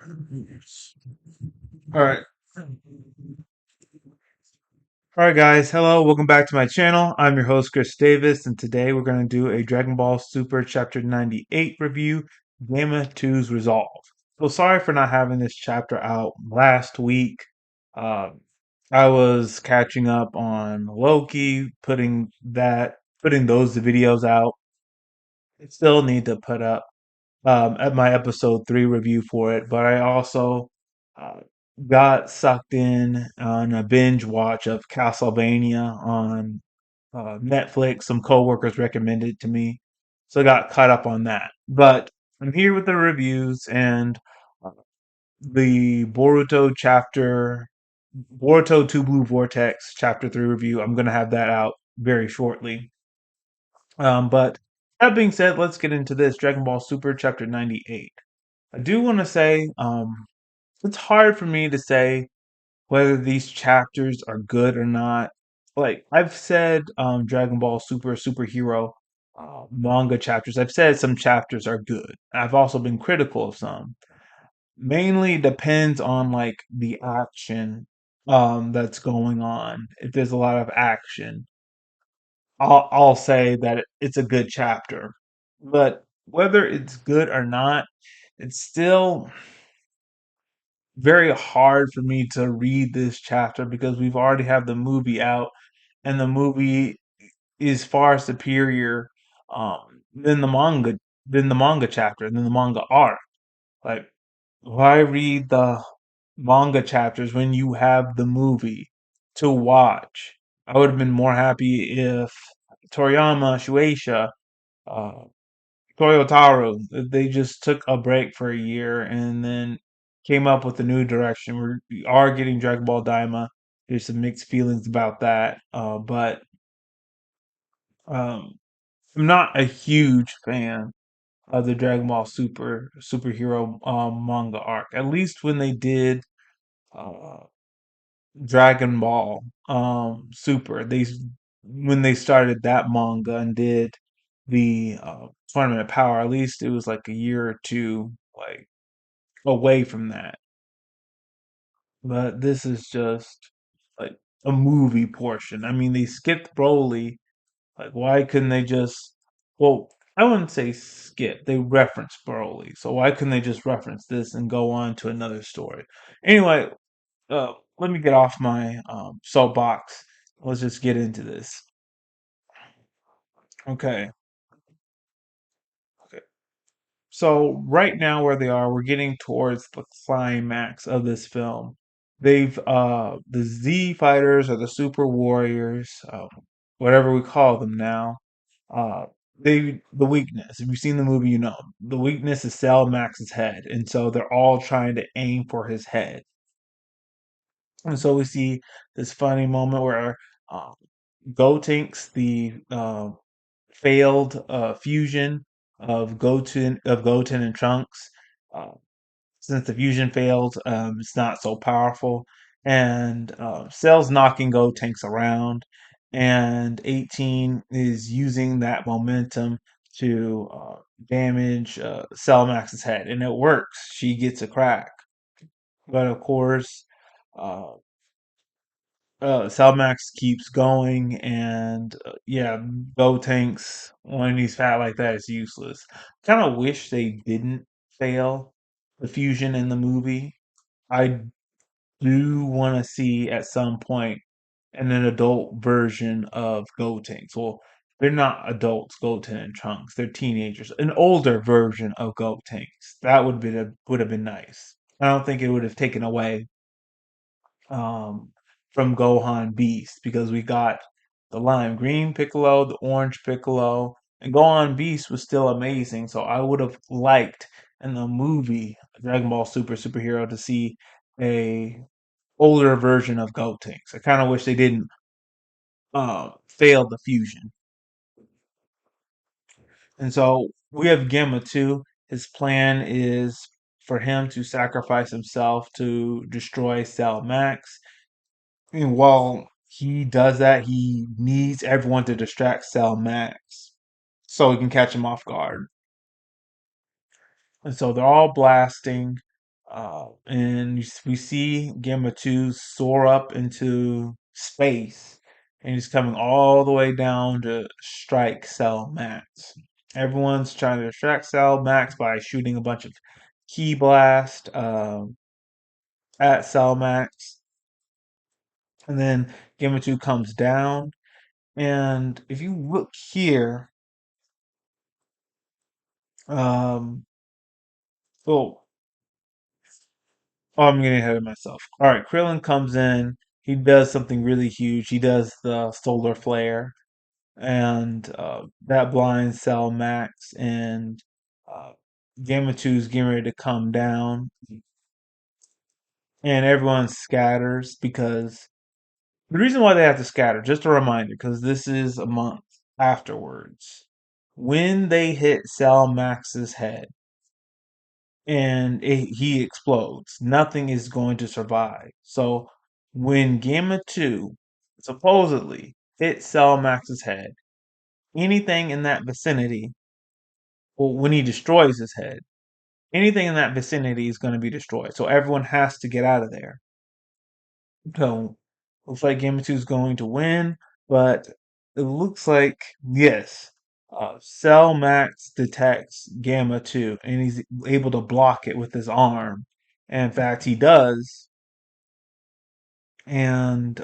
All right. All right, guys. Hello. Welcome back to my channel. I'm your host, Chris Davis, and today we're going to do a Dragon Ball Super Chapter 98 review, Gamma 2's Resolve. So sorry for not having this chapter out last week. Um, I was catching up on Loki, putting those videos out. I still need to put up at my episode 3 review for it, but I also uh, got sucked in on a binge watch of Castlevania on Netflix. Some coworkers recommended it to me, so I got caught up on that. But I'm here with the reviews and uh, the Boruto 2 Blue Vortex Chapter 3 review. I'm going to have that out very shortly. But that being said, let's get into this Dragon Ball Super Chapter 98. I do want to say it's hard for me to say whether these chapters are good or not. Like I've said, Dragon Ball Superhero manga chapters. I've said some chapters are good. I've also been critical of some. Mainly depends on like the action that's going on. If there's a lot of action, I'll say that it's a good chapter. But whether it's good or not, it's still very hard for me to read this chapter because we've already have the movie out, and the movie is far superior than the manga chapter, than the manga arc. Like, why read the manga chapters when you have the movie to watch? I would have been more happy if Toriyama, Shueisha, uh, Toyotaro, they just took a break for a year and then came up with a new direction. We are getting Dragon Ball Daima. There's some mixed feelings about that, but um, I'm not a huge fan of the Dragon Ball superhero manga arc. At least when they did uh, Dragon Ball Super, when they started that manga and did the Tournament of Power. At least it was like a year or two like away from that. But this is just like a movie portion. I mean, they skipped Broly. Like, why couldn't they just? Well, I wouldn't say skip. They reference Broly, so why couldn't they just reference this and go on to another story? Anyway, let me get off my soapbox. Let's just get into this. Okay. Okay. So right now where they are, we're getting towards the climax of this film. The Z fighters or the super warriors, whatever we call them now, uh the weakness. If you've seen the movie, you know the weakness is Cell Max's head, and so they're all trying to aim for his head. And so we see this funny moment where uh, Gotenks, the failed fusion of Goten and Trunks. Uh, since the fusion failed, it's not so powerful. And Cell's knocking Gotenks around, and 18 is using that momentum to damage Cell Max's head, and it works. She gets a crack, but of course. Uh, Max keeps going, and yeah, Bo Tanks when he's fat like that is useless. Kind of wish they didn't fail the fusion in the movie. I do want to see at some point an adult version of Gotenks. Well, they're not adults, Goten and Trunks. They're teenagers. An older version of Gotenks. That would have been nice. I don't think it would have taken away um, from Gohan Beast because we got the lime green Piccolo, the orange Piccolo, and Gohan Beast was still amazing. So I would have liked in the movie Dragon Ball Superhero to see a older version of Gotenks. I kind of wish they didn't fail the fusion. And so we have Gamma too. His plan is for him to sacrifice himself to destroy Cell Max. And while he does that, he needs everyone to distract Cell Max so he can catch him off guard. And so they're all blasting. And we see Gamma 2 soar up into space, and he's coming all the way down to strike Cell Max. Everyone's trying to distract Cell Max by shooting a bunch of key blast at Cell Max, and then Gamma 2 comes down. And if you look here, um, oh, I'm getting ahead of myself. All right, Krillin comes in. He does something really huge. He does the solar flare, and that blinds Cell Max, and uh, Gamma 2's getting ready to come down, and everyone scatters because the reason why they have to scatter, just a reminder, because this is a month afterwards. When they hit Cell Max's head and he explodes, nothing is going to survive. So when Gamma 2 supposedly hit Cell Max's head, anything in that vicinity, well, when he destroys his head, anything in that vicinity is going to be destroyed. So everyone has to get out of there. So looks like Gamma 2 is going to win, but it looks like, yes, Cell Max detects Gamma 2 and he's able to block it with his arm. And in fact, he does, and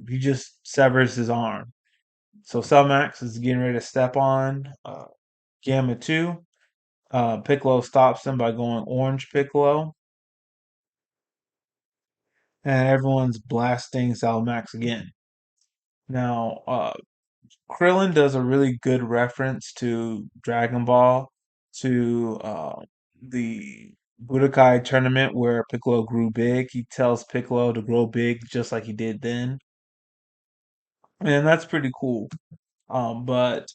he just severs his arm. So Cell Max is getting ready to step on Gamma 2. Piccolo stops him by going orange Piccolo, and everyone's blasting Cell Max again. Now, Krillin does a really good reference to Dragon Ball, to the Budokai tournament where Piccolo grew big. He tells Piccolo to grow big just like he did then, and that's pretty cool. But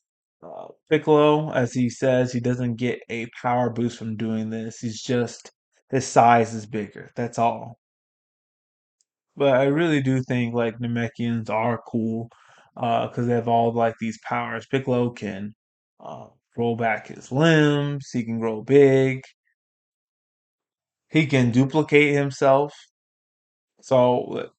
Piccolo, as he says, he doesn't get a power boost from doing this. He's just his size is bigger. That's all. But I really do think like Namekians are cool because they have all like these powers. Piccolo can grow back his limbs. He can grow big. He can duplicate himself. So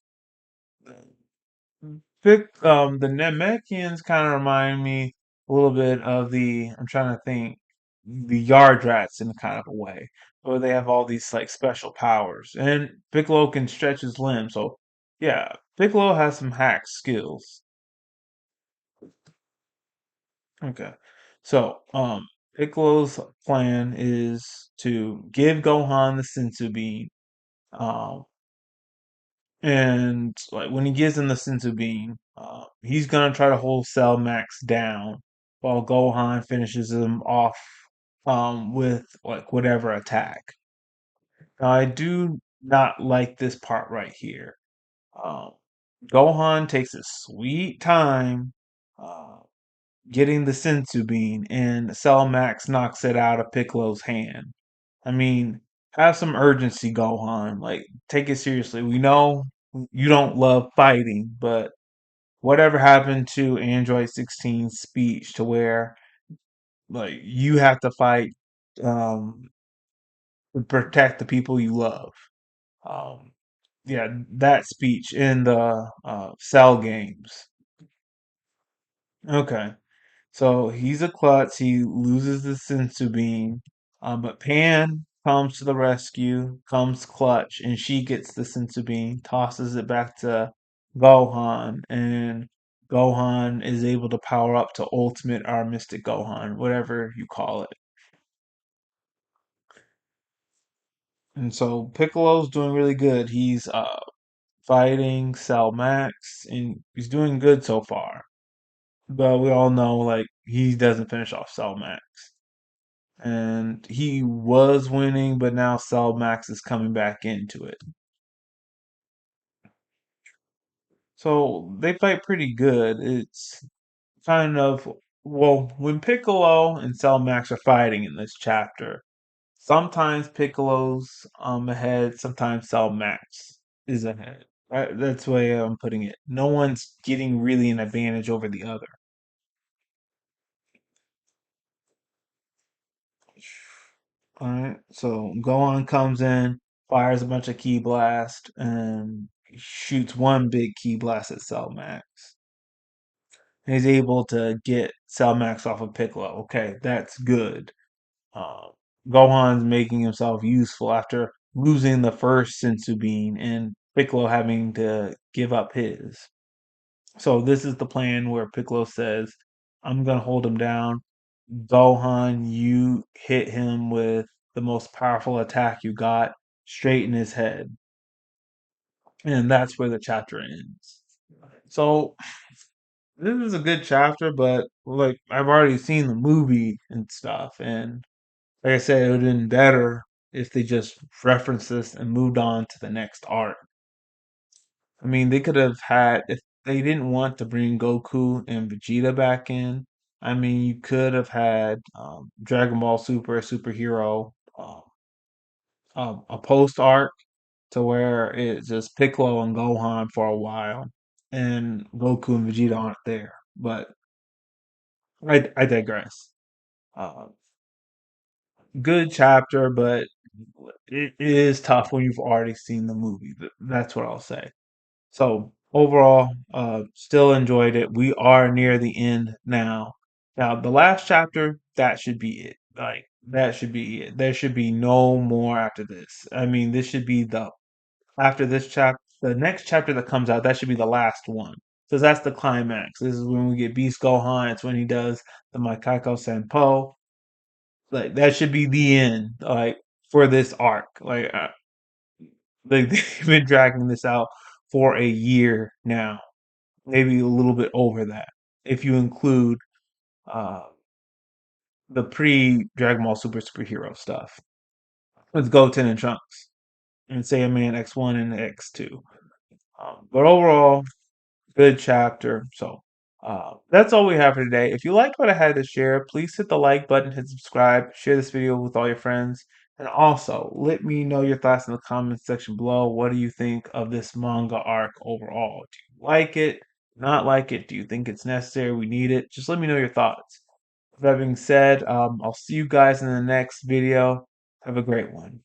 the Namekians kind of remind me a little bit of the. I'm trying to think the Yard Rats in a kind of a way, where they have all these like special powers, and Piccolo can stretch his limbs. So yeah, Piccolo has some hack skills. Okay. So, Piccolo's plan is to give Gohan the sensu bean. Um, and like when he gives him the sensu bean, he's gonna try to hold Cell Max down while Gohan finishes him off with like whatever attack. Now, I do not like this part right here. Um, Gohan takes a sweet time. Uh, getting the sensu bean, and Cell Max knocks it out of Piccolo's hand. I mean, have some urgency, Gohan. Like, take it seriously. We know you don't love fighting, but whatever happened to Android 16's speech to where, like, you have to fight um, to protect the people you love? Um, yeah, that speech in the Cell games. Okay. So he's a klutz. He loses the sensu bean. But Pan comes to the rescue, comes clutch, and she gets the sensu bean, tosses it back to Gohan, and Gohan is able to power up to Ultimate or Mystic Gohan, whatever you call it. And so Piccolo's doing really good. He's fighting Cell Max, and he's doing good so far. But we all know, like, he doesn't finish off Cell Max. And he was winning, but now Cell Max is coming back into it. So they fight pretty good. It's kind of well, when Piccolo and Cell Max are fighting in this chapter, sometimes Piccolo's ahead, sometimes Cell Max is ahead. That's the way I'm putting it. No one's getting really an advantage over the other. All right, so Gohan comes in. fires a bunch of key blast and shoots one big key blast at Cell Max. And he's able to get Cell Max off of Piccolo. Okay, that's good. Uh, Gohan's making himself useful after losing the first Sensu Bean and Piccolo having to give up his. So this is the plan where Piccolo says, I'm gonna hold him down. Gohan, you hit him with the most powerful attack you got straight in his head. And that's where the chapter ends. So this is a good chapter, but like I've already seen the movie and stuff, and like I said, it would have been better if they just referenced this and moved on to the next arc. I mean, they could have had, if they didn't want to bring Goku and Vegeta back in, I mean, you could have had Dragon Ball Super superhero, a post arc to where it's just Piccolo and Gohan for a while, and Goku and Vegeta aren't there. But I digress. Uh, Good chapter, but it is tough when you've already seen the movie. That's what I'll say. So overall, still enjoyed it. We are near the end now. Now the last chapter, that should be it. Like that should be it. There should be no more after this. I mean, this should be the after this chapter, the next chapter that comes out. That should be the last one. Because that's the climax. This is when we get Beast Gohan. It's when he does the Maikaiko Senpo. Like that should be the end. Like for this arc. They've been dragging this out for a year now, maybe a little bit over that, if you include uh, the pre Dragon Ball Super superhero stuff with Goten and Trunks and Saiyan Man X1 and X2. But overall, good chapter. So that's all we have for today. If you liked what I had to share, please hit the like button, hit subscribe, share this video with all your friends, and also let me know your thoughts in the comments section below. What do you think of this manga arc overall? Do you like it? Not like it? Do you think it's necessary? We need it? Just let me know your thoughts. With that being said, I'll see you guys in the next video. Have a great one.